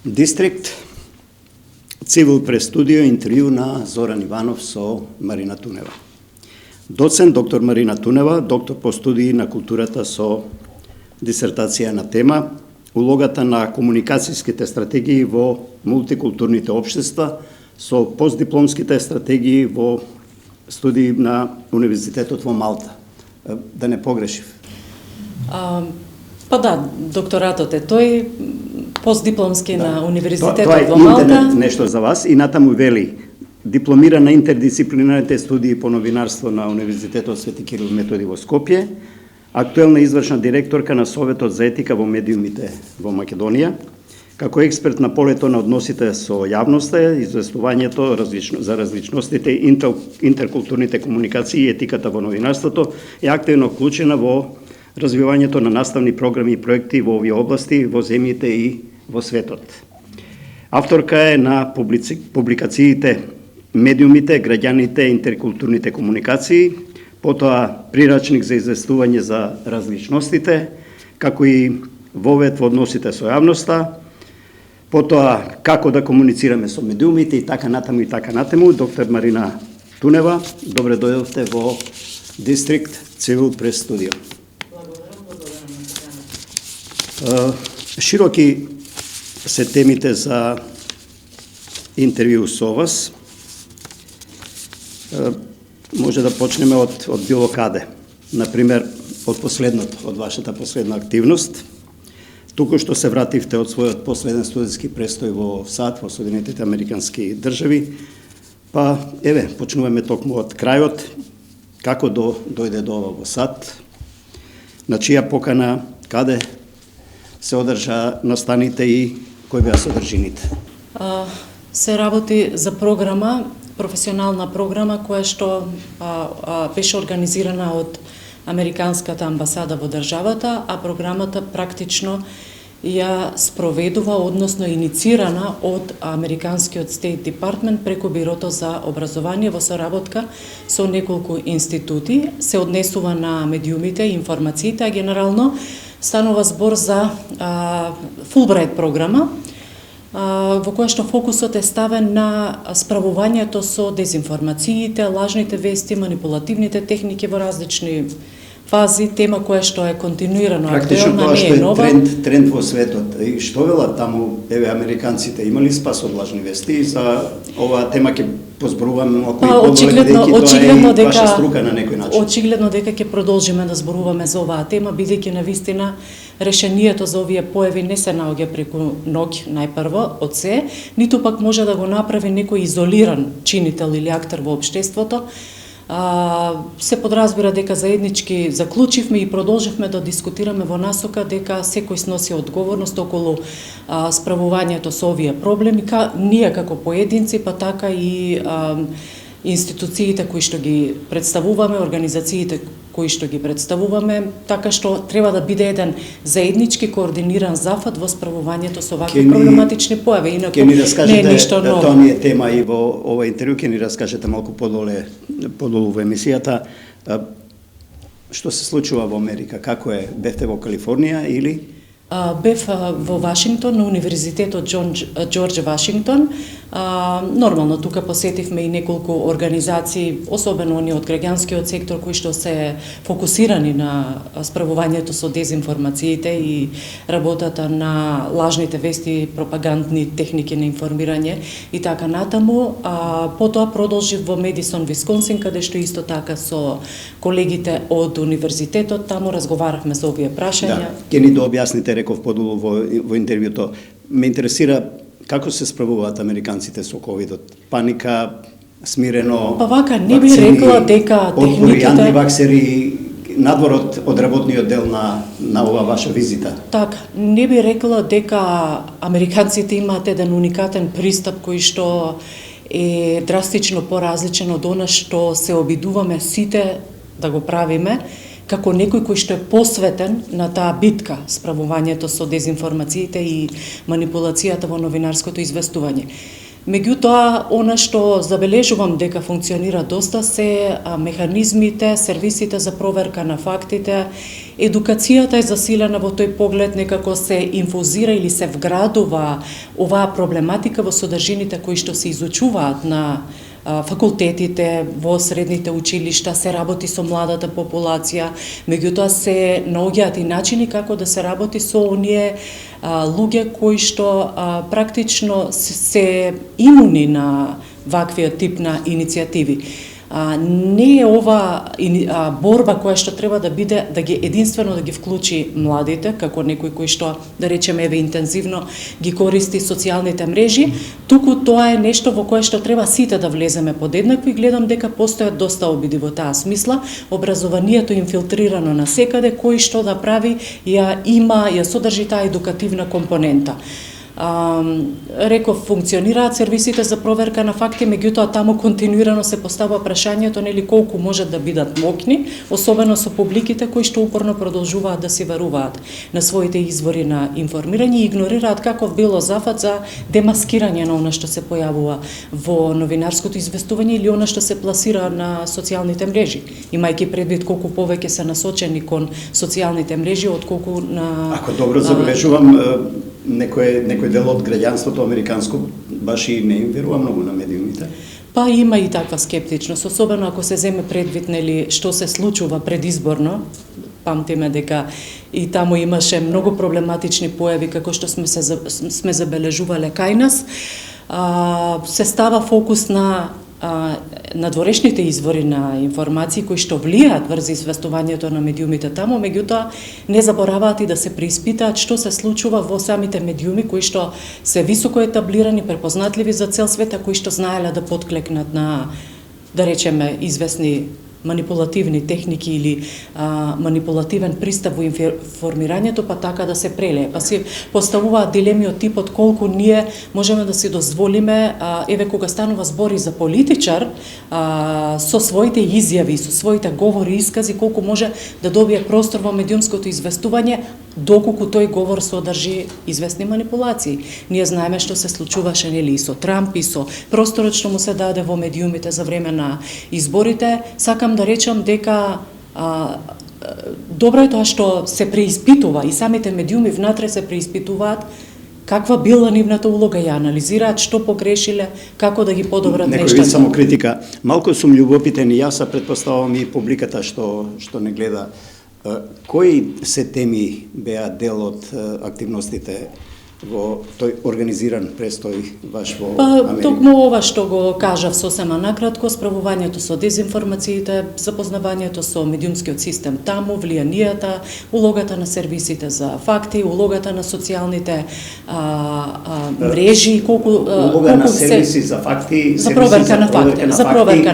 Дистрикт Цивил прес студио интервју на Зоран Иванов со Марина Тунева. Доцент доктор Марина Тунева, доктор по студии на културата со дисертација на тема улогата на комуникацијските стратегии во мултикултурните општества со постдипломските стратегии во студии на Универзитетот во Малта. Да не погрешив. Па да, докторатот е тој, постдипломски на Универзитетот во Тоа Малта. е интернет нешто за вас и натаму вели дипломира на интердисциплинарните студии по новинарство на Универзитетот Свети Кирил Методи во Скопје, актуелна извршна директорка на Советот за етика во медиумите во Македонија, како експерт на полето на односите со јавноста, известувањето за различностите, интеркултурните комуникации и етиката во новинарството, е активно вклучена во развивањето на наставни програми и проекти во овие области во земјите и во светот. Авторка е на публикациите Медиумите, граѓаните, интеркултурните комуникации, потоа прирачник за известување за различностите, како и вовед во односите со јавноста, потоа како да комуницираме со медиумите и така натаму и така натаму. Доктор Марина Тунева, добре дојдовте во Дистрикт Цивил прес студио. Широки се темите за интервју со вас. Може да почнеме од било каде. Например, од вашата последна активност. Туку што се вративте од својот последен студентски престој во САД, во Соединетите Американски држави. Па, еве, почнуваме токму од крајот. Како дојде до ова во САД? На чија покана, каде се одржа настаните и кои беа содржините? Се работи за програма, професионална програма која што беше организирана од Американската амбасада во државата, а програмата практично ја спроведува, односно иницирана од Американскиот Стейт Департмент преку Бирото за образование во соработка со неколку институти, се однесува на медиумите и информациите, а генерално станува збор за Фулбрайт програма, во која што фокусот е ставен на справувањето со дезинформациите, лажните вести, манипулативните техники во различни фази, тема која што е континуирано актуелна, не е нова. Практично тоа што е тренд во светот. И што велат таму, еве, американците имали спас од лажни вести, за оваа тема ќе позборуваме малку и подоле, бидејќи тоа е ваша струка на некој начин. Очигледно дека ќе продолжиме да зборуваме за оваа тема, бидејќи навистина решението за овие појави не се наоѓа преку ноќ најпрво од се, ниту пак може да го направи некој изолиран чинител или актер во општеството. Се подразбира дека заеднички заклучивме и продолживме да дискутираме во насока дека секој сноси одговорност околу справувањето со овие проблеми, ние како поединци, па така и институциите кои што ги представуваме, организациите кои што ги представуваме, така што треба да биде еден заеднички координиран зафат во справувањето со вакви проблематични појави, инаку не е ништо ново. Тоа ни е тема и во ова интервју, ќе ни раскажете малку подолу во емисијата. Што се случува во Америка? Како е? Бевте во Калифорнија или? Бев во Вашингтон, на Универзитетот Џорџ Вашингтон. Нормално, тука посетивме и неколку организации, особено оние од граѓанскиот сектор, кои што се фокусирани на справувањето со дезинформациите и работата на лажните вести, пропагандни техники на информирање и така натаму. Потоа продолжив во Медисон, Висконсин, каде што исто така со колегите од универзитетот, таму разговаравме за овие прашања. Да, ќе ни дообјасните, реков подолу во интервјуто. Ме интересира како се справуваат американците со ковидот? Паника, смирено, па вака, не би рекла дека техниките... антиваксери, надвор од работниот дел на ова ваша визита? Така, не би рекла дека американците имаат еден уникатен пристап кој што е драстично поразличен од она што се обидуваме сите да го правиме, како некој кој што е посветен на таа битка, справувањето со дезинформациите и манипулацијата во новинарското известување. Меѓутоа, она што забележувам дека функционира доста се механизмите, сервисите за проверка на фактите. Едукацијата е засилена во тој поглед, некако се инфузира или се вградува оваа проблематика во содржините кои што се изучуваат на факултетите, во средните училишта, се работи со младата популација, меѓутоа се наоѓаат и начини како да се работи со оние луѓе кои што практично се имуни на ваквиот тип на иницијативи. Не е ова борба која што треба да биде да ги единствено да ги вклучи младите, како некој кој што, да речеме, интензивно ги користи социјалните мрежи, туку тоа е нешто во кое што треба сите да влеземе подеднакво и гледам дека постојат доста обиди во таа смисла. Образованието инфилтрирано насекаде, кој што да прави, ја содржи таа едукативна компонента. Реков, функционираат сервисите за проверка на факти, меѓутоа таму континуирано се поставува прашањето нели колку можат да бидат мокни, особено со публиките кои што упорно продолжуваат да се веруваат на своите извори на информирање и игнорираат каков било зафат за демаскирање на она што се појавува во новинарското известување или она што се пласира на социјалните мрежи, имајќи предвид колку повеќе се насочени кон социјалните мрежи отколку на... Ако добро забележувам, некој дел од граѓанството американско баш и не им верува многу на медиумите. Па има и таква скептичност, особено ако се земе предвид нели што се случува предизборно. Памтиме дека и таму имаше многу проблематични појави како што сме забележувале кај нас. Се става фокус на надворешните извори на информации кои што влијаат врз известувањето на медиумите таму, меѓутоа не забораваат и да се преиспитаат што се случува во самите медиуми кои што се високо етаблирани, препознатливи за цел свет, кои што знаеле да потклекнат на, да речеме, известни манипулативни техники или манипулативен пристап во информирањето, па така да се прелее. Па се поставуваат дилеми од типот колку ние можеме да си дозволиме, еве кога станува збори за политичар, со своите изјави, со своите говори и искази, колку може да добие простор во медиумското известување, доколку тој говор содржи известни манипулации. Ние знаеме што се случуваше нели и со Трамп и со просторот што му се даде во медиумите за време на изборите. Сакам да речам дека добро е тоа што се преиспитува и самите медиуми внатре се преиспитуваат каква била нивната улога, ја анализираат што погрешиле, како да ги подобрат нештата. Некој само критика. Малку сум љубопитен и јас, претпоставувам и публиката што не гледа. Кои се теми беа дел од активностите во тој организиран престој ваш во Америка? Токму ова што го кажав сосема накратко, справувањето со дезинформациите, запознавањето со медиумскиот систем таму, влијанијата, улогата на сервисите за факти, улогата на социјалните мрежи, колку на сервиси за факти, за проверка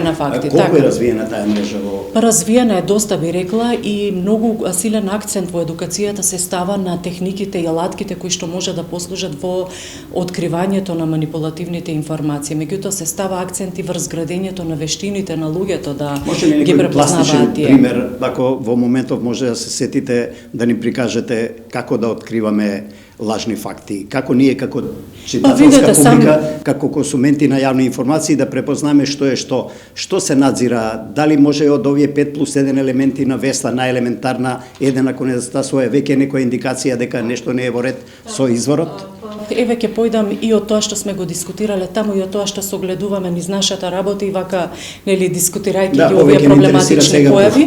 на факти. Колку е развиена таа мрежа во? Развиена е доста, би рекла, и многу силен акцент во едукацијата се става на техниките и алатките кои што може да послужат во откривањето на манипулативните информации. Меѓутоа се става акцент и врз градењето на вештините на луѓето да ги препознаваат тие. Пример, ако во моментов може да се сетите да ни прикажете како да откриваме лажни факти, како ние како читателска публика, како консументи на јавни информации да препознаме што е што се надзира, дали може од овие 5+1 елементи на веста најелементарна, еден ако не застасува веќе некоја индикација дека нешто не е во ред со изворот? Еве ќе појдам и од тоа што сме го дискутирале таму и од тоа што согледуваме низ нашата работа и вака нели дискутирајќи ги овие проблематични појави.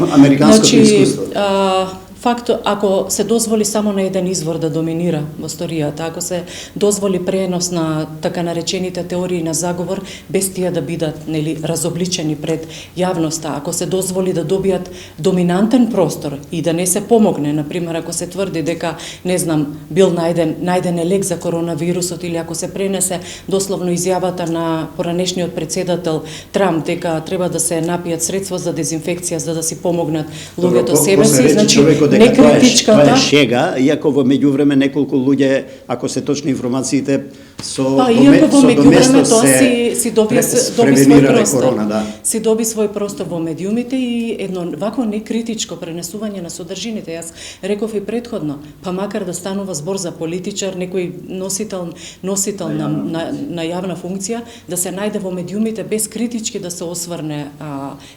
Факт, ако се дозволи само на еден извор да доминира во историјата, ако се дозволи пренос на така наречените теории на заговор, без тие да бидат нели разобличени пред јавноста, ако се дозволи да добијат доминантен простор и да не се помогне, например, ако се тврди дека, не знам, бил најден лек за коронавирусот или ако се пренесе дословно изјавата на поранешниот председател Трамп дека треба да се напијат средства за дезинфекција за да си помогнат луѓето себе си, значи дека тоа е шега, иако во меѓувреме неколку луѓе, ако се точни информациите, Иако во меѓувреме тоа си доби свој простор. Корона, да. Си доби свој простор во медиумите и едно вакво некритичко пренесување на содржините. Јас реков и претходно, па макар да станува збор за политичар, некој носител на јавна функција, да се најде во медиумите без критички да се осврне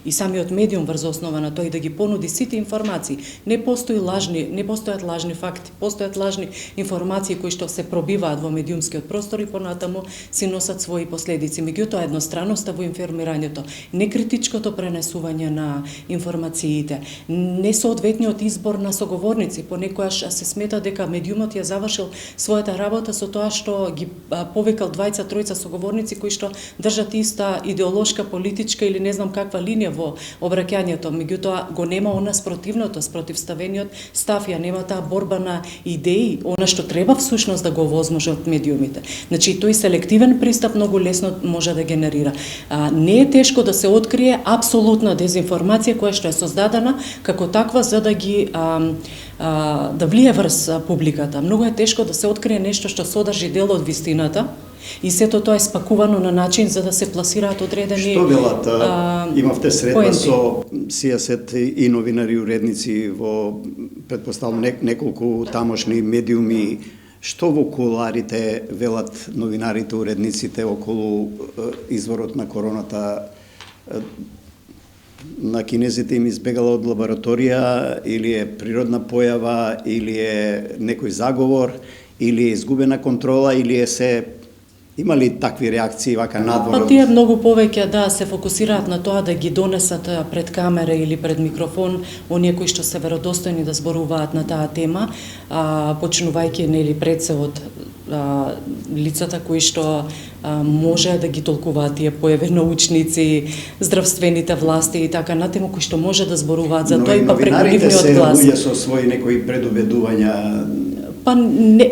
и самиот медиум врз основа на тој да ги понуди сите информации. Не постојат лажни факти, постојат лажни информации кои што се пробиваат во медиумскиот простор и понатаму си носат своји последици. Меѓутоа едностранноста во информирањето, некритичкото пренесување на информациите, несоодветниот избор на соговорници, понекогаш се смета дека медиумот ја завршил својата работа со тоа што ги повикал двајца, тројца соговорници кои што држат иста идеолошка, политичка или не знам каква линија во обраќањето. Меѓутоа го нема она спротивното, спротивставениот став, ја нема таа борба на идеи, она што треба всушност да го овозможат медиумите. Значи, тој селективен пристап многу лесно може да генерира. Не е тешко да се открие апсолутна дезинформација која што е создадена како таква за да ги да влие врз публиката. Многу е тешко да се открие нешто што содржи дел од вистината и сето тоа е спакувано на начин за да се пласираат одредени Што велат? Имавте средба со сијасет и новинари и уредници во претпоставам неколку тамошни медиуми. Што во куларите велат новинарите, уредниците околу изворот на короната? На кинезите им избегала од лабораторија, или е природна појава, или е некој заговор, или е изгубена контрола, или е се... Има ли такви реакции вака надвор? Па тие многу повеќе се фокусираат на тоа да ги донесат пред камера или пред микрофон оние кои што се веродостојни да зборуваат на таа тема, почнувајќи нели пред се од лицата кои што може да ги толкуваат тие појави, научници, здравствените власти и така натаму кои што може да зборуваат за тоа и па преку нивниот глас. Но и новинарите се со своји некои предубедувања. Па не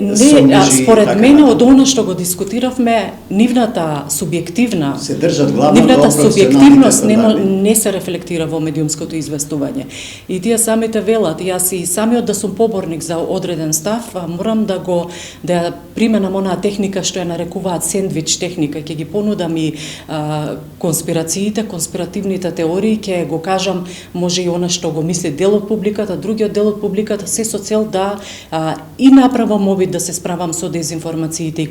според мене од она што го дискутиравме, нивната субјективна се држат главно нивната субјективност не се рефлектира во медиумското известување. И тие самите велат, јас и самиот да сум поборник за одреден став, морам да применам онаа техника што ја нарекуваат сендвич техника, ќе ги понудам и конспирациите, конспиративните теории, ќе го кажам може и она што го мисли дел од публиката, другиот дел од публиката, се со цел да и направам обид да се справам со дезинформациите и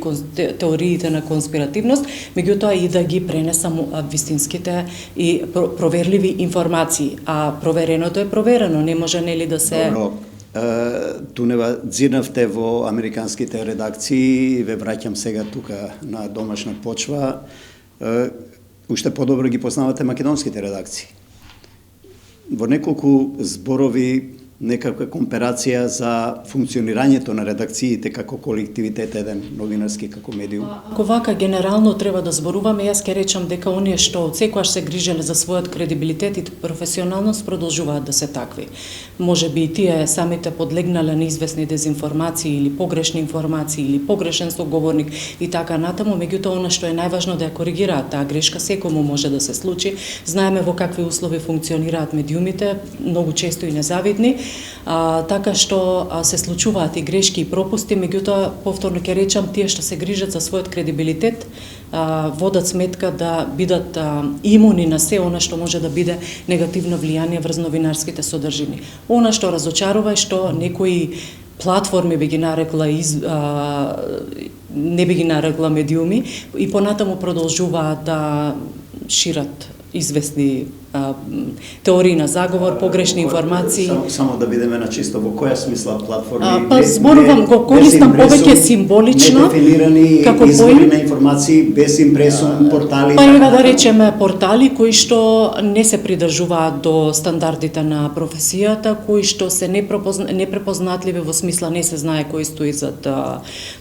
теориите на конспиративност, меѓутоа и да ги пренесам вистинските и проверливи информации. А провереното е проверено, не може нели да се... Добро. Тунева, дзирнавте во американските редакции, ве враќам сега тука на домашна почва. Уште подобро ги познавате македонските редакции. Во неколку зборови некаква комперација за функционирањето на редакциите како колективитет еден новинарски како медиум. Ако вака генерално треба да зборуваме, јас ќе речам дека оние што отсекогаш се грижеле за својот кредибилитет и професионалност продолжуваат да се такви. Може би и тие самите подлегнале на известни дезинформации или погрешни информации или погрешен соговорник и така натаму, меѓутоа она што е најважно да ја коригираат таа грешка, секому може да се случи. Знаеме во какви услови функционираат медиумите, многу често и незавидни. Така што се случуваат и грешки и пропусти, меѓутоа повторно ќе речам, тие што се грижат за својот кредибилитет водат сметка да бидат имуни на се она што може да биде негативно влијание врз новинарските содржини. Она што разочарува е што некои платформи би ги нарекла не би ги нарекла медиуми и понатаму продолжуваат да шират известни теории на заговор, погрешни информации. Само да бидеме на чисто, во која смисла платформи? Па зборувам, го користам повеќе символично, недефинирани како извори на информации, без импресум, портали. Па ева да речеме портали кои што не се придржуваат до стандардите на професијата, кои што се непрепознатливи во смисла не се знае кој стои зад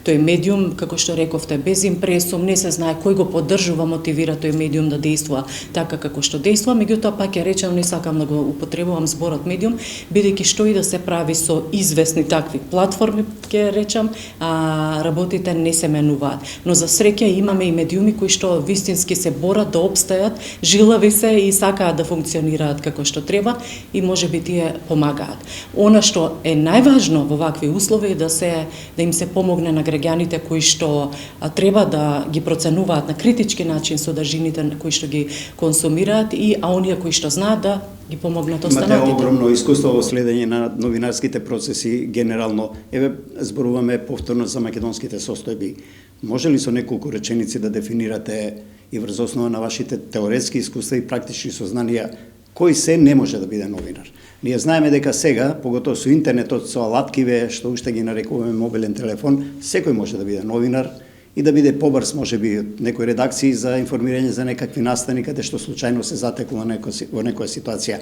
тој медиум, како што рековте, без импресум, не се знае кој го поддржува, мотивира тој медиум да действува така како што действува, меѓутоа меѓутоа пак ќе речем, не сакам да го употребувам зборот медиум, бидејќи што и да се прави со известни такви платформи, ќе речем, работите не се менуваат. Но за среќа имаме и медиуми кои што вистински се борат да опстајат, жилави се и сакаат да функционираат како што треба и можеби тие помагаат. Она што е најважно во вакви услови е да им се помогне на граѓаните кои што треба да ги проценуваат на критички начин содржините кои што ги консумираат и оние кои што знаат да ги помогнат останатите. Имате огромно искуство во следење на новинарските процеси генерално. Еве зборуваме повторно за македонските состојби. Може ли со неколку реченици да дефинирате и врз основа на вашите теоретски искуства и практични сознанија кој се не може да биде новинар? Ние знаеме дека сега, поготово со интернетот, со алаткиве, што уште ги нарекуваме мобилен телефон, секој може да биде новинар и да биде побрз, можеби, од некои редакции за информирање за некакви настани каде што случајно се затекла во некоја ситуација.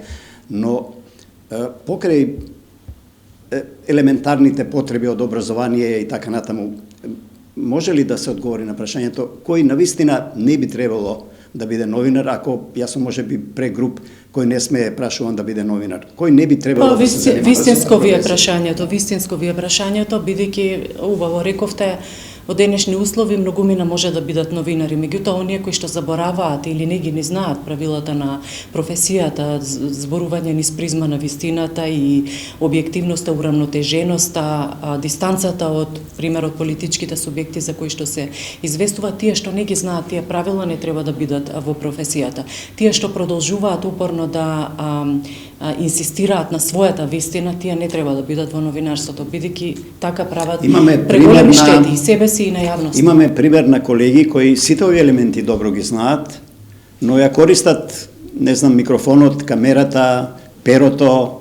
Но покрај елементарните потреби од образование и така натаму, може ли да се одговори на прашањето кој навистина не би требало да биде новинар, ако јас сум можеби прегруп кој не сме прашуван да биде новинар? Кој не би требало да се занимава? Вистинско ви е прашањето, бидејќи убаво рековте, во денешни услови многумина може да бидат новинари, меѓутоа оние кои што забораваат или не ги не знаат правилата на професијата, зборување низ призма на вистината и објективноста, урамнотеженоста, дистанцата од пример од политичките субјекти за кои што се известуваат, тие што не ги знаат тие правила не треба да бидат во професијата. Тие што продолжуваат упорно да инсистираат на својата вистина, тие не треба да бидат во новинарството, бидејќи така прават преголеми штети и себе си и на јавност. Имаме пример на колеги кои сите овие елементи добро ги знаат, но ја користат, не знам, микрофонот, камерата, перото,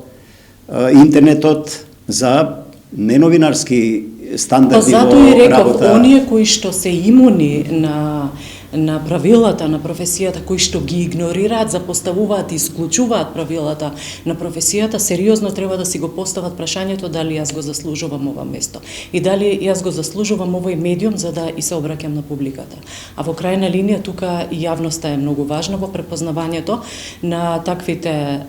интернетот за неновинарски стандарди во работа. Затоа и реков, оние кои што се имуни на правилата на професијата, кои што ги игнорираат, запоставуваат и исклучуваат правилата на професијата, сериозно треба да си го постават прашањето дали јас го заслужувам ова место и дали јас го заслужувам овој медиум за да и се обраќам на публиката. А во крајна линија тука и јавноста е многу важна во препознавањето на таквите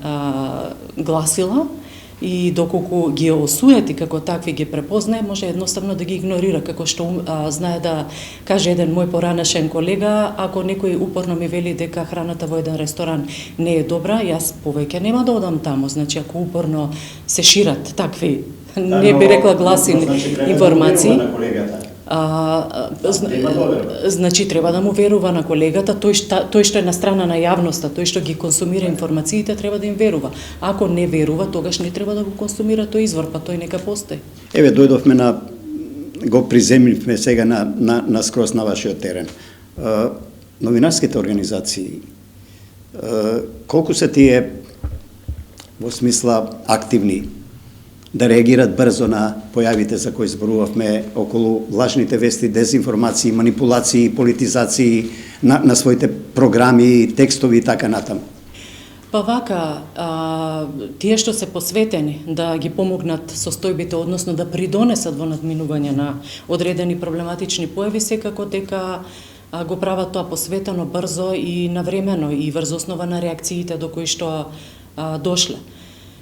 гласила и доколку ги осуети како такви ги препознае, може едноставно да ги игнорира, како што знае да каже еден мој поранешен колега, ако некој упорно ми вели дека храната во еден ресторан не е добра, јас повеќе нема да одам таму. Значи, ако упорно се шират такви, не би рекла гласини информации, значи треба да му верува на колегата, тој што е на страна на јавноста, тој што ги консумира информациите, треба да им верува. Ако не верува, тогаш не треба да го консумира тој извор, па тој нека постои. Еве, дојдовме го приземливме сега на скроз на вашиот терен. Новинарските организации, колку се тие во смисла активни да реагират брзо на појавите за кои зборувавме околу лажните вести, дезинформации, манипулации, политизации на своите програми, текстови и така натаму? Па вака, тие што се посветени да ги помогнат состојбите, односно да придонесат во надминување на одредени проблематични појави, секако дека го прават тоа посветено, брзо и навремено и врз основа на реакциите до кои што дошле.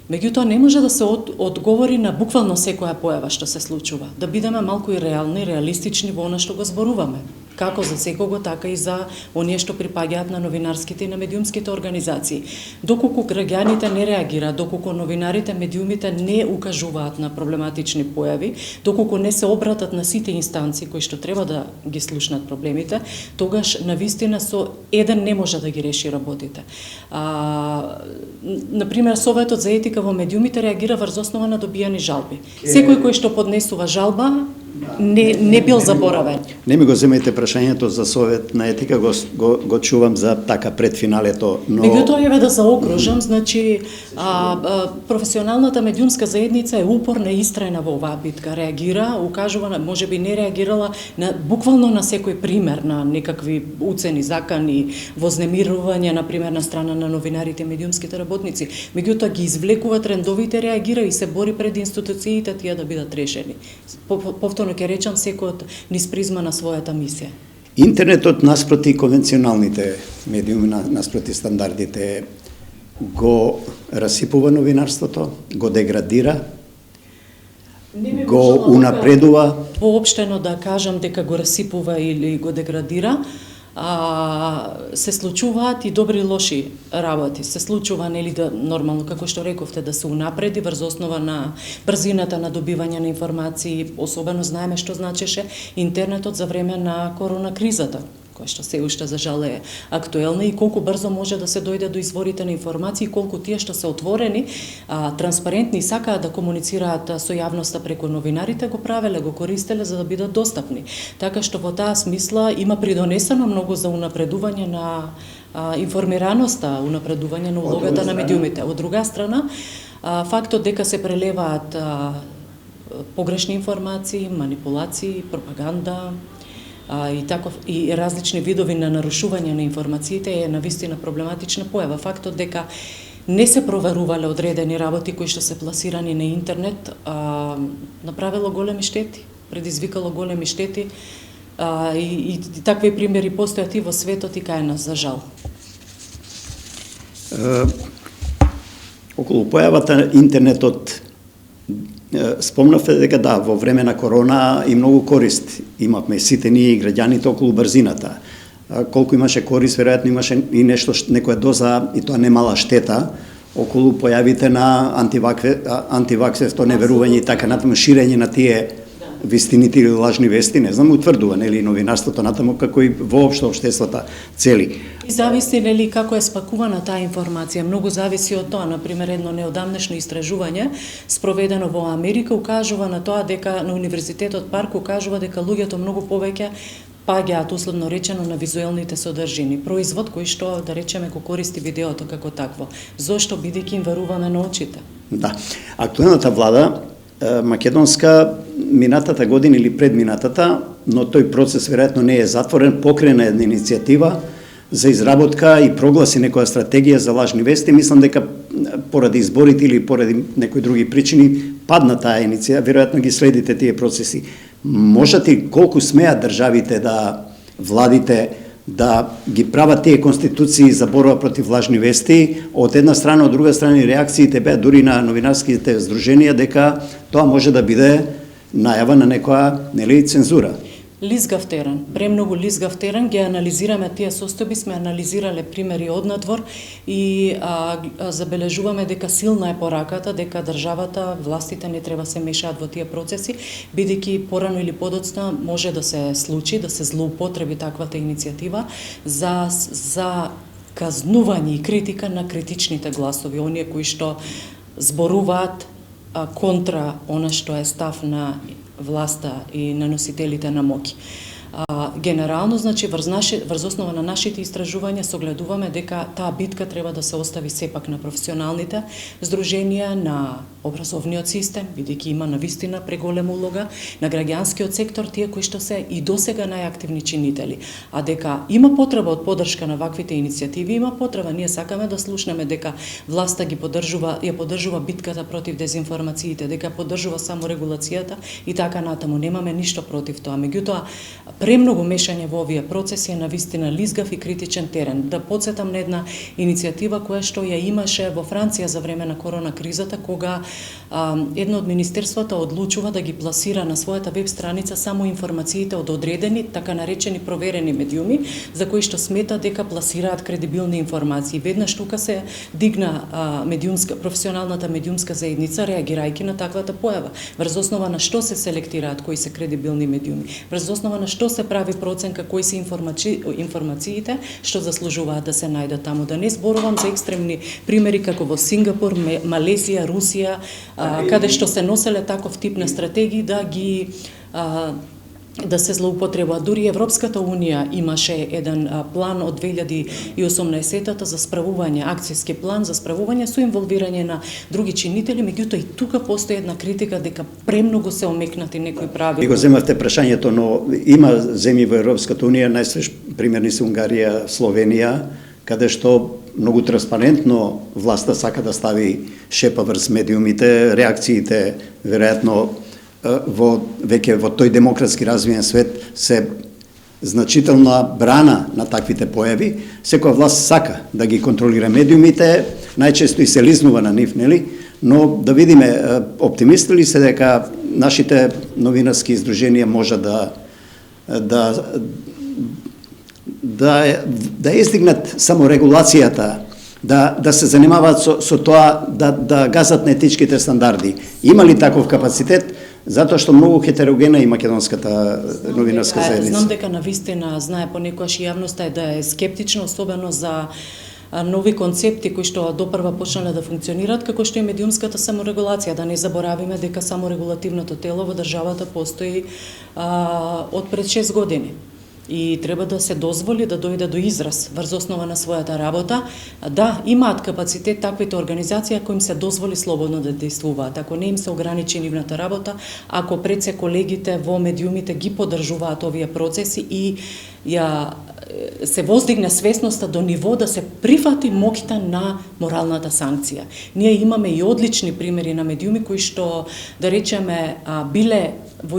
Меѓутоа, не може да се одговори на буквално секоја појава што се случува. Да бидеме малку и реални, реалистични во она што го зборуваме. Како за секого, така и за оние што припаѓаат на новинарските и на медиумските организации. Доколку граѓаните не реагираат, доколку новинарите, медиумите не укажуваат на проблематични појави, доколку не се обратат на сите инстанции кои што треба да ги слушнат проблемите, тогаш навистина со еден не може да ги реши работите. Например, Советот за етика во медиумите реагира врз основа на добијани жалби. Секој кој што поднесува жалба не бил заборавен. Не ми го земете прашањето за Совет на етика, го чувам за така пред финалето, но... Меѓутоа, еве да заокружам, значи, професионалната медиумска заедница е упорна и истрајна во оваа битка. Реагира, укажува, можеби не реагирала буквално на секој пример на некакви уцени, закани, вознемирување, например, на страна на новинарите и медиумските работници. Меѓутоа, ги извлекува трендовите, реагира и се бори пред институциите тие да бидат решени. Повторно ќе речам, секој низ призма на својата мисија. Интернетот наспроти конвенционалните медиуми, наспроти стандардите, го расипува новинарството, го деградира, Не ми го можам унапредува. Поопштено да кажам дека го расипува или го деградира, се случуваат и добри и лоши работи. Се случува нели да нормално како што рековте да се унапреди врз основа на брзината на добивање на информации, особено знаеме што значеше интернетот за време на корона кризата, која што се уште за жал е актуелна и колку брзо може да се дојде до изворите на информации, колку тие што се отворени, транспарентни и сакаат да комуницираат со јавноста преку новинарите, го правеле, го користеле за да бидат достапни. Така што во таа смисла има придонесено многу за унапредување на информираноста, унапредување на улогата на медиумите. Од друга страна, фактот дека се прелеваат погрешни информации, манипулации, пропаганда, и различни видови на нарушување на информациите е навистина проблематична појава. Фактот дека не се проверувале одредени работи кои што се пласирани на интернет направило големи штети, предизвикало големи штети и такви примери постојат и во светот и кај нас, за жал. Околу појавата интернетот спомнавте дека да, во време на корона и многу корист имавме сите ние граѓаните околу брзината. Колку имаше корист, веројатно имаше и нешто, некоја доза, и тоа не мала штета, околу појавите на антиваксерство, неверување и така натаму, ширење на тие вистините или лажни вести, не знам, утврдува, нели, новинарството натаму, како и воопшто општеството цели. И зависи, нели, како е спакувана таа информација. Многу зависи од тоа. Например, едно неодамнешно истражување, спроведено во Америка, укажува на тоа дека на Универзитетот Парк укажува дека луѓето многу повеќе паѓаат, условно речено, на визуелните содржини. Производ кој што, да речеме, го користи видеото како такво. Зошто? Бидејќи им веруваме на очите. Да. Актуелната влада македонска минатата година или предминатата, но тој процес веројатно не е затворен, покрена една иницијатива за изработка и прогласи некоја стратегија за лажни вести. Мислам дека поради изборите или поради некои други причини падна таа иницијатива, веројатно ги следите тие процеси. Можете ли, колку смеат државите владите да ги прават тие конституции за борба против лажни вести, од една страна, од друга страна реакциите беа дури на новинарските здруженија дека тоа може да биде најава на некоја, нели, цензура. Лизгав терен, премногу лизгав терен, ги анализираме тие состојби, сме анализирале примери однадвор и забележуваме дека силна е пораката, дека државата, властите не треба се мешаат во тие процеси, бидејќи порано или подоцна може да се случи, да се злоупотреби таквата иницијатива за казнување и критика на критичните гласови, оние кои што зборуваат контра она што е став на власта и на носителите на моќ. Генерално, значи, врз основа на нашите истражувања согледуваме дека таа битка треба да се остави сепак на професионалните здруженија, на образовниот систем, бидејќи има навистина преголема улога, на граѓанскиот сектор, тие кои што се и досега најактивни чинители. А дека има потреба од поддршка на ваквите иницијативи, има потреба. Ние сакаме да слушнеме дека власта ги ја поддржува битката против дезинформациите, дека поддржува само регулацијата и така натаму. Немаме ништо против тоа. Меѓутоа, премногу мешање во овие процеси е навистина лизгав и критичен терен. Да подсетам на една иницијатива која што ја имаше во Франција за време на корона кризата, кога едно од министерствата одлучува да ги пласира на својата веб страница само информациите од одредени, така наречени проверени медиуми, за кои што смета дека пласираат кредибилни информации. Веднаш тука се дигна професионалната медиумска заедница, реагирајќи на таквата појава. Врз основа на што се селектираат кои се кредибилни медиуми, врз основа на што се прави проценка кои се информациите што заслужуваат да се најдат таму. Да не зборувам за екстремни примери како во Сингапур, Малезија, Русија, каде што се носеле таков тип на стратегии да се злоупотребува. Дури Европската Унија имаше еден план од 2018 за справување, акцијски план за справување со инволвирање на други чинители, меѓутоа и тука постои една критика дека премногу се омекнати некои правила. Ви го земавте прашањето, но има земји во Европската Унија, најсвеж примерни се Унгарија, Словенија, каде што многу транспарентно власта сака да стави шепа врз медиумите, реакциите веројатно веќе во тој демократски развиен свет се значителна брана на таквите појави. Секоја власт сака да ги контролира медиумите, најчесто и се лизнува на нив, нели? Но да видиме, оптимисти ли се дека нашите новинарски издруженија може да издигнат саморегулацијата, да се занимаваат со тоа, да газат на етичките стандарди. Има ли таков капацитет? Затоа што многу хетерогена и македонската новинарска заедница. Знам дека навистина знае понекогаш јавноста да е скептична, особено за нови концепти кои што допрва почнале да функционираат, како што е медиумската саморегулација. Да не заборавиме дека саморегулативното тело во државата постои од пред 6 години. И треба да се дозволи да дојде до израз врз основа на својата работа. Да, имаат капацитет таквите организации ако им се дозволи слободно да действуваат, ако не им се ограничи нивната работа, ако пред се колегите во медиумите ги поддржуваат овие процеси и се воздигне свесноста до ниво да се прифати моќта на моралната санкција. Ние имаме и одлични примери на медиуми кои што, да речеме, биле во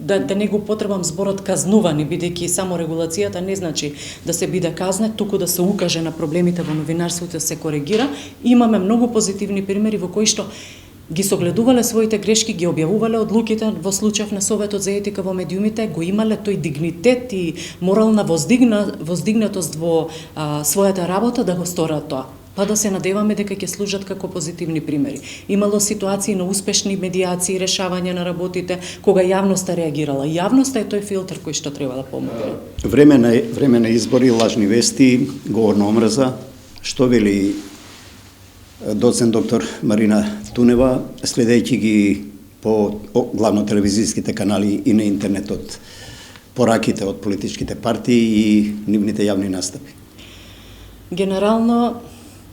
да не го потребам зборот казнувани, бидејќи само регулацијата не значи да се биде казнет, туку да се укаже на проблемите во новинарството, да се коригира. Имаме многу позитивни примери во кои што ги согледувале своите грешки, ги објавувале одлуките во случајов на Советот за етика во медиумите, го имале тој дигнитет и морална воздигнатост во својата работа да го сторат тоа. Па да се надеваме дека ќе служат како позитивни примери. Имало ситуации на успешни медиации, решавање на работите, кога јавноста реагирала. Јавноста е тој филтер кој што треба да помогне. Време на избори, лажни вести, говор на омраза, што вели доцент доктор Марина Тунева, следејќи ги по главно телевизиските канали и на интернетот пораките од политичките партии и нивните јавни настапи? Генерално,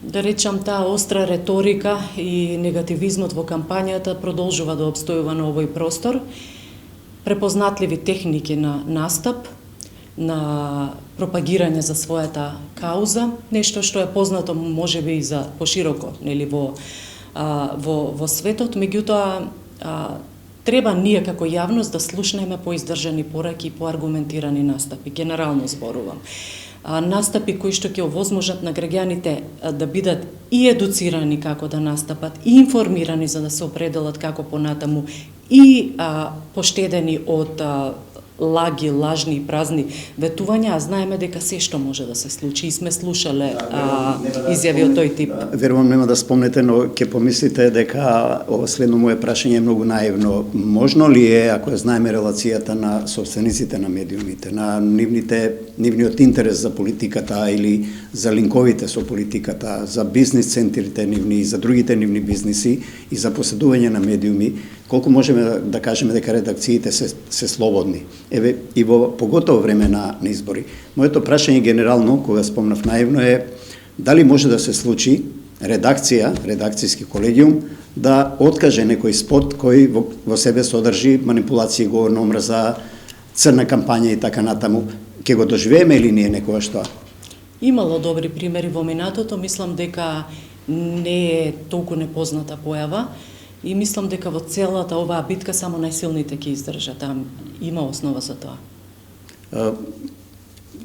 да речам, таа остра реторика и негативизмот во кампањата продолжува да обстојува на овој простор. Препознатливи техники на настап, на пропагирање за својата кауза, нешто што е познато можеби и за пошироко, нели, во светот, меѓутоа треба ние како јавност да слушнеме поиздржани пораки и поаргументирани настапи, генерално зборувам. Настапи кои што ќе овозможат на граѓаните да бидат и едуцирани како да настапат, и информирани за да се определат како понатаму, и поштедени од лаги, лажни и празни ветувања, а знаеме дека се што може да се случи и сме слушале изјави од тој тип. Верувам нема да спомнете, но ќе помислите дека ова следно моје прашање е многу наивно. Можно ли е, ако ја знаеме релацијата на собствениците на медиумите, на нивниот интерес за политиката или за линковите со политиката, за бизнис центрите нивни, за другите нивни бизниси и за поседување на медиуми, колку можеме да кажеме дека редакциите се слободни? Еве, и во поготово време на избори. Моето прашање генерално, кога спомнав наивно, е дали може да се случи редакцијски колегиум, да откаже некој спот кој во себе содржи манипулации, говор на омраза, црна кампања и така натаму. Ке го доживееме или ние некогаш тоа? Имало добри примери во минатото, мислам дека не е толку непозната појава. И мислам дека во целата оваа битка само најсилните ќе издржат, има основа за тоа.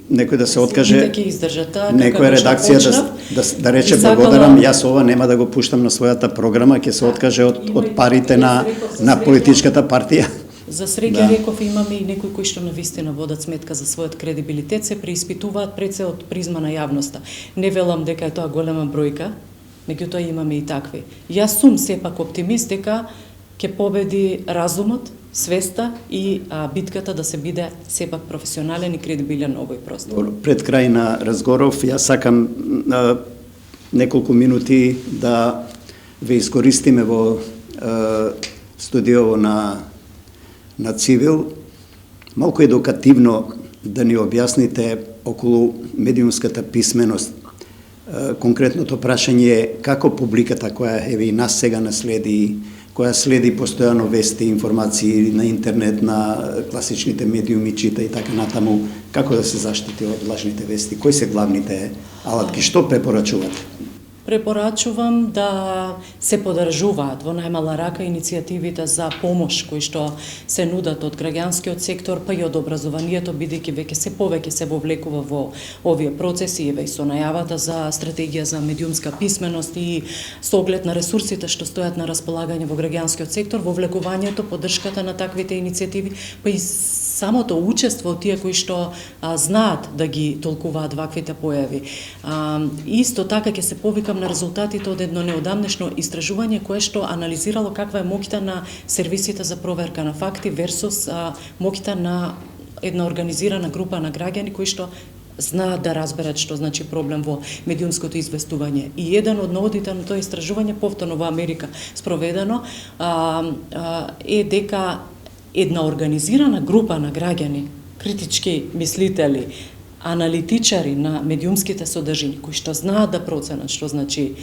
Некој да се откаже, некоја редакција да рече благодарам, јас ова нема да го пуштам на својата програма, ќе се откаже од парите на политичката партија. За среќа реков, имаме и некои кои што навистина водат сметка за својот кредибилитет, се преиспитуваат пред се од призма на јавноста. Не велам дека е тоа голема бројка, меѓутоа имаме и такви. Јас сум сепак оптимист дека ќе победи разумот, свеста и битката да се биде сепак професионален и кредибилен овој простор. Пред крај на разговоров, јас сакам неколку минути да ве искористиме во студиово на Цивил, малку едукативно да ни објасните околу медиумската писменост. Конкретното прашање е како публиката која еве и нас сега наследи, која следи постојано вести, информации на интернет, на класичните медиуми, чита и така натаму, како да се заштити од лажните вести, кои се главните алатки, што препорачувате? препорачувам да се подржуваат во најмала рака иницијативите за помош кои што се нудат од граѓанскиот сектор, па и од образованието, бидејќи веќе се вовлекува во овие процеси, еве и со најавата за стратегија за медиумска писменост и со оглед на ресурсите што стојат на располагање во граѓанскиот сектор, вовлекувањето, поддршката на таквите иницијативи, па и самото учество од тие кои што знаат да ги толкуваат ваквите појави. Исто така ќе се повикам на резултатите од едно неодамнешно истражување кое што анализирало каква е моќта на сервисите за проверка на факти версус моќта на една организирана група на граѓани кои што знаат да разберат што значи проблем во медиумското известување. И еден од наводите на тоа истражување, повторно во Америка спроведено, е дека една организирана група на граѓани, критички мислители, аналитичари на медиумските содржини, кои што знаат да проценат што значи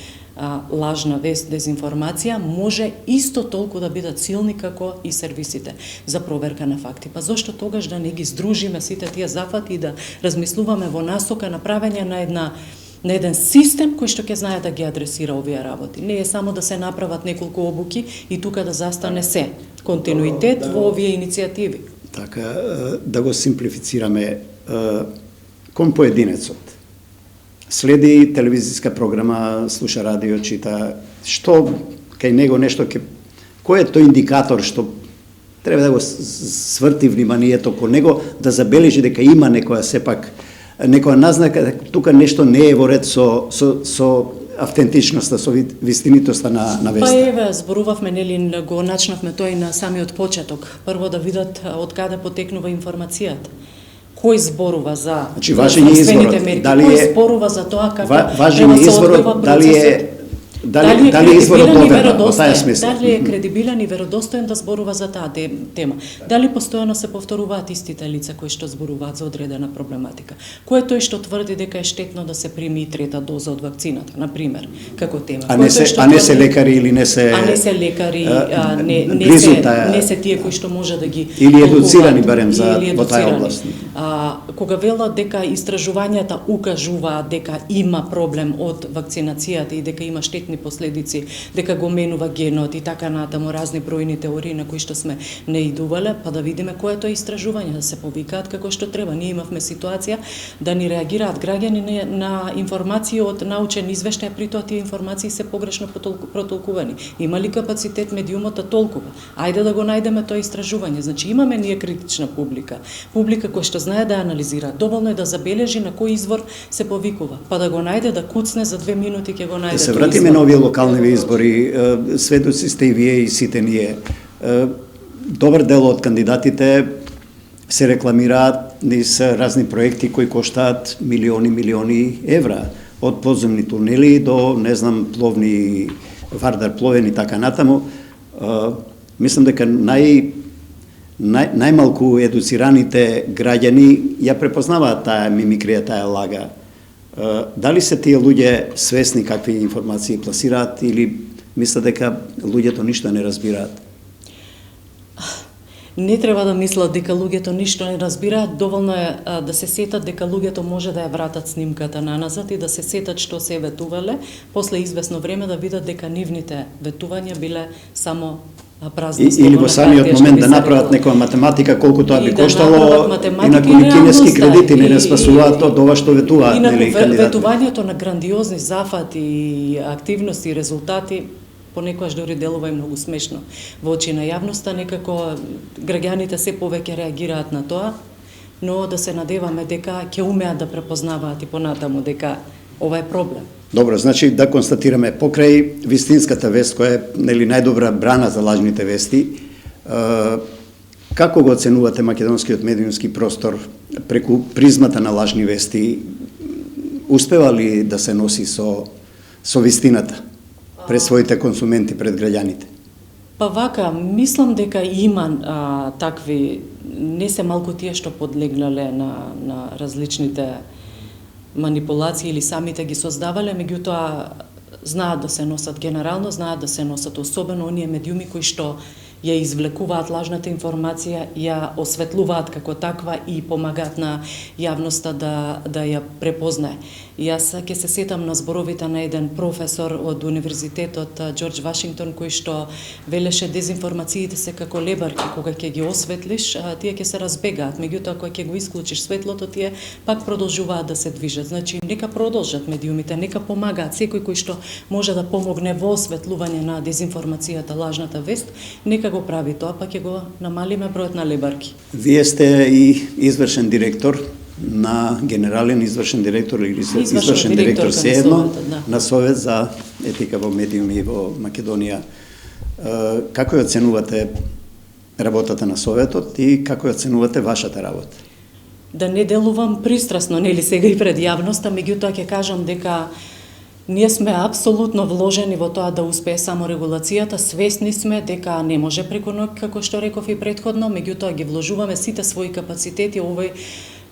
лажна вест, дезинформација, може исто толку да бидат силни како и сервисите за проверка на факти. Па зошто тогаш да не ги здружиме сите тие зафати и да размислуваме во насока на правење на еден систем кој што ќе знае да ги адресира овие работи. Не е само да се направат неколку обуки и тука да застане се. Континуитет во овие иницијативи. Така, да го симплифицираме, кон поединецот следи телевизиска програма, слуша радио, чита, што кај него нешто кој е тој индикатор што треба да го сврти вниманието кон него, да забележи дека има некоја сепак некоја назнака, тука нешто не е во ред со автентичноста, со вистинитоста на веста. Па еве, зборувавме, нели, го начнавме тој на самиот почеток. Прво да видат од каде потекнува информацијата. Кој зборува за здравствените мерки, кој зборува за тоа како треба се одвива процесот. Дали е изворот доверен во таа смисла? Дали е кредибилен и веродостоен да зборува за таа тема? Дали постојано се повторуваат истите лица кои што зборуваат за одредена проблематика? Кој е тој што тврди дека е штетно да се прими и трета доза од вакцината, на пример, како тема? А не се лекари или не се... А не се лекари, не се тие кои што може да ги... Или едуцирани барем во таа област. Кога велат дека истражувањата укажуваат дека има проблем од вакцинацијата и дека има штетни последици, дека го менува генот и така натаму, разни бројни теории на кои што сме не идувале, па да видиме кое е тоа истражување, да се повикаат како што треба. Ние имавме ситуација да ни реагираат граѓани на информации од научен извештај, при тоа тие информации се погрешно протолкувани. Има ли капацитет медиумот да толкува? Ајде да го најдеме тоа истражување. Значи имаме ние критична публика која што знае да анализира. Доволно е да забележи на кој извор се повикува, па да го најде, да куцне за 2 минути ќе го најде. Да се вратиме на овие локални избори, сведоци сте и вие и сите ние. Добар дел од кандидатите се рекламираат низ разни проекти кои коштаат милиони евра, од подземни тунели до, не знам, пловни вардар пловен и така натаму. Мислам дека најмалку едуцираните граѓани ја препознаваат таа мимикрија, таа лага. Дали се тие луѓе свесни какви информации пласираат или мислат дека луѓето ништо не разбираат? Не треба да мислат дека луѓето ништо не разбираат, доволно е да се сетат дека луѓето може да ја вратат снимката наназад и да се сетат што се ветувале, после известно време да видат дека нивните ветувања биле само празна или во самиот момент да направат некоја математика колку тоа би коштало и на кои кинески кредити не спасуваат од ова што ветуваат, нели, кандидати. Ветувањето на грандиозни зафати, активности и резултати понекогаш дори делува и многу смешно во очи на јавноста, некако граѓаните се повеќе реагираат на тоа, но да се надеваме дека ќе умеат да препознаваат и понатаму дека ова е проблем. Добро, значи да констатираме, покрај вистинската вест, која е, нели, најдобра брана за лажните вести, како го оценувате македонскиот медиумски простор преку призмата на лажни вести? Успева ли да се носи со вистината пред своите консументи, пред граѓаните? Па вака, мислам дека има такви, не се малку тие што подлегнале на различните манипулации или самите ги создавале, меѓутоа знаат да се носат генерално, знаат да се носат особено оние медиуми кои што ја извлекуваат лажната информација, ја осветлуваат како таква и помагаат на јавноста да ја препознае. Јас ќе се сетам на зборовите на еден професор од Универзитетот Џорџ Вашингтон, кој што велеше дезинформациите се како лебарки, кога ќе ги осветлиш, тие ќе се разбегаат, меѓутоа кога ќе го исклучиш светлото, тие пак продолжуваат да се движат. Значи, нека продолжат медиумите, нека помагаат секој кој што може да помогне во осветлување на дезинформацијата, лажната вест, нека го прави тоа, па ќе го намалиме бројот на лебарки. Вие сте и извршен директор на генерален извршен директор или извршен директор седно на Совет за етика во медиуми во Македонија. Како ја оценувате работата на Советот и како ја оценувате вашата работа? Да не делувам пристрасно, нели сега и пред јавноста, меѓутоа ќе кажам дека ние сме апсолутно вложени во тоа да успее саморегулацијата, свесни сме дека не може преку ноќ, како што реков и претходно, меѓутоа ги вложуваме сите своји капацитети овој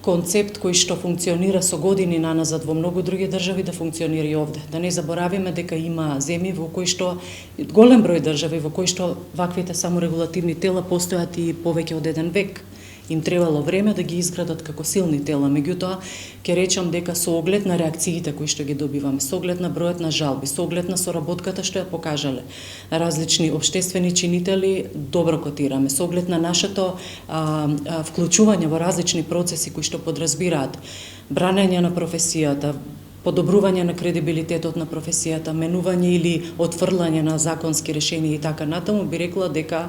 концепт кој што функционира со години наназад во многу други држави да функционира и овде. Да не заборавиме дека има земји во кои што голем број држави во кои што ваквите саморегулативни тела постојат и повеќе од еден век. Им требало време да ги изградат како силни тела, меѓутоа ќе речам дека со оглед на реакциите кои што ги добиваме, со оглед на бројот на жалби, со оглед на соработката што ја покажале различни општествени чинители, добро котираме, со оглед на нашето вклучување во различни процеси кои што подразбираат бранење на професијата, подобрување на кредибилитетот на професијата, менување или отфрлање на законски решенија и така натаму, би рекла дека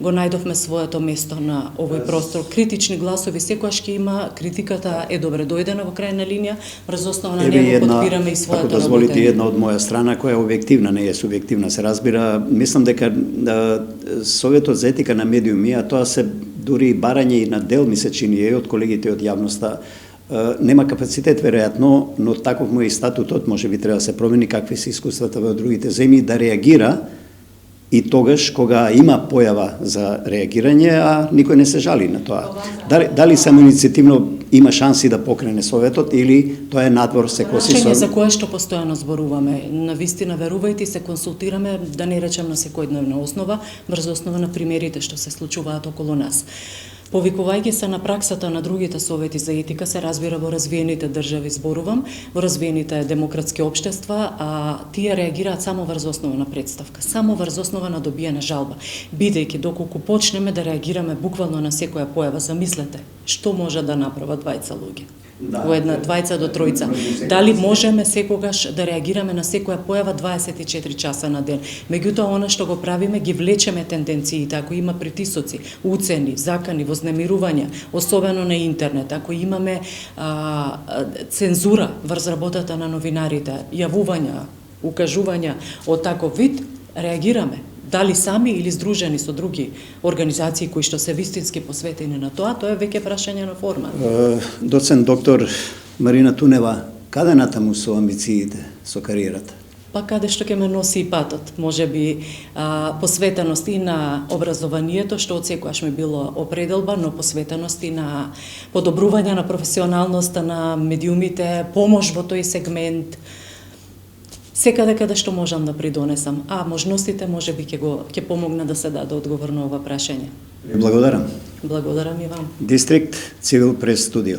го најдовме своето место на овој простор. Критични гласови секогаш ќе има, критиката е добре дојдена во крајна линија, врз основа на него подпираме и својата работа. Ако дозволите, една од моја страна која е објективна, не е субјективна, се разбира, мислам дека Советот за етика на медиуми, а тоа се дури барање и на дел ми се чини од колегите од јавноста, нема капацитет веројатно, но таков му е и статутот, можеби треба да се промени, какви се искуствата во другите земји, да реагира и тогаш кога има појава за реагирање, а никој не се жали на тоа. Дали само иницијативно има шанси да покрене Советот или тоа е надвор се коси со... За кое што постојано зборуваме. На вистина верувајте, се консултираме, да не речем на секојдневна основа, врз основа на примерите што се случуваат околу нас. Повикувајќи се на праксата на другите совети за етика, се разбира во развиените држави зборувам, во развиените демократски општества, а тие реагираат само врз основа на представка, само врз основа на добиена жалба. Бидејќи доколку почнеме да реагираме буквално на секоја појава, замислете, што може да направат двајца луѓе? Во една двајца до тројца. Дали можеме секогаш да реагираме на секоја појава 24 часа на ден? Меѓутоа, она што го правиме, ги влечеме тенденциите. Ако има притисоци, уцени, закани, вознемирувања, особено на интернет, ако имаме цензура врз работата на новинарите, јавувања, укажувања од таков вид, реагираме. Дали сами или здружени со други организации кои што се вистински посветени на тоа е веќе прашање на форма. Доцент доктор Марина Тунева, каде натаму со амбициите, со кариерата? Па каде што ќе ме носи и патот, можеби посветеност и на образованието, што од секогаш ми било определба, но посветеност и на подобрување на професионалноста на медиумите, помош во тој сегмент, секаде каде што можам да придонесам, а можностите можеби ќе помогна да се даде одговор на ова прашање. Благодарам. Благодарам и вам. Дистрикт Цивил Прес Студио.